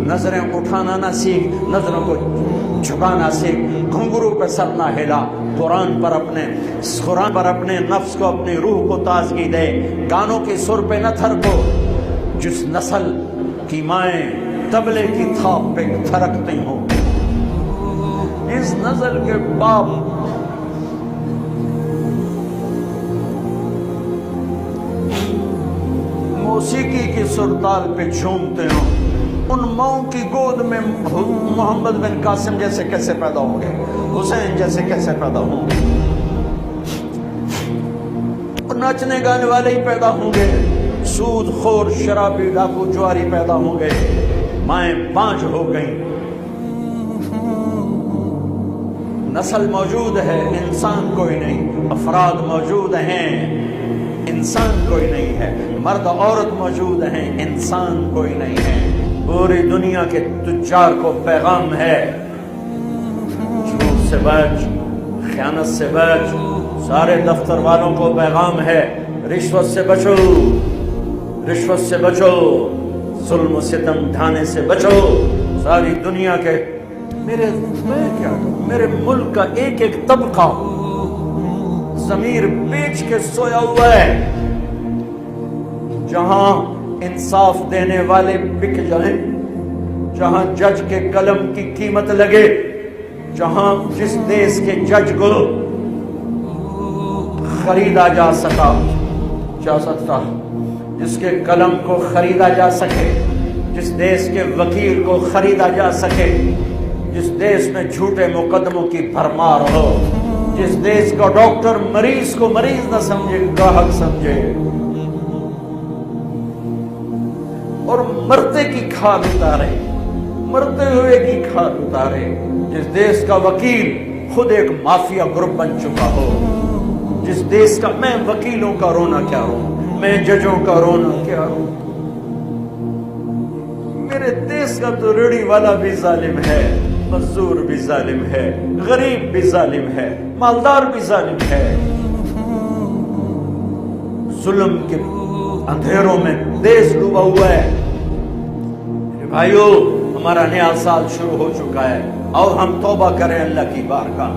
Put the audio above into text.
نظریں اٹھانا نہ سیکھ، نظروں کو جھکانا سیکھ، گھنگرو پہ سر نہ ہلا، قرآن پر اپنے نفس کو، اپنی روح کو تازگی دے، گانوں کی سر پہ نہ تھرکو۔ جس نسل کی مائیں طبلے کی تھاپ پہ تھرکتی ہوں، اس نسل کے باپ موسیقی کی سرتال پہ جھومتے ہوں، ان ماؤں کی گود میں محمد بن قاسم جیسے کیسے پیدا ہوں گے، حسین جیسے کیسے پیدا ہوں گے؟ ناچنے گانے والے ہی پیدا ہوں گے، سود خور شرابی ڈاکو جواری پیدا ہوں گے، مائیں بانجھ ہو گئیں۔ نسل موجود ہے، انسان کوئی نہیں، افراد موجود ہیں، انسان کوئی نہیں ہے، مرد عورت موجود ہیں، انسان کوئی نہیں ہے۔ پوری دنیا کے تجار کو پیغام ہے، جھوٹ سے بچ، خیانت سے بچ، سارے دفتر والوں کو پیغام ہے، رشوت سے بچو، رشوت سے بچو، ظلم و ستم ڈھانے سے بچو۔ ساری دنیا کے میرے ملک کا ایک ایک طبقہ ضمیر بیچ کے سویا ہوا ہے۔ جہاں انصاف دینے والے بک جائیں، جہاں جج کے قلم کی قیمت لگے، جہاں جس دیش کے جج کو خریدا جا سکتا، جس کے قلم کو خریدا جا سکے، جس دیش کے وکیل کو خریدا جا سکے، جس دیش میں جھوٹے مقدموں کی بھرمار ہو، جس دیش کا ڈاکٹر مریض کو مریض نہ سمجھے، گاہک سمجھے، اور مرتے کی کھال اتارے، مرتے ہوئے کی کھال اتارے، جس دیش کا وکیل خود ایک مافیا گروپ بن چکا ہو، جس دیش کا، میں وکیلوں کا رونا کیا رو، میں ججوں کا رونا کیا رو، میرے دیش کا تو ریڑھی والا بھی ظالم ہے، مزدور بھی ظالم ہے، غریب بھی ظالم ہے، مالدار بھی ظالم ہے۔ ظلم کے اندھیروں میں دیش ڈوبا ہوا ہے۔ میرے بھائیو، ہمارا نیا سال شروع ہو چکا ہے، اور ہم توبہ کریں اللہ کی بارگاہ۔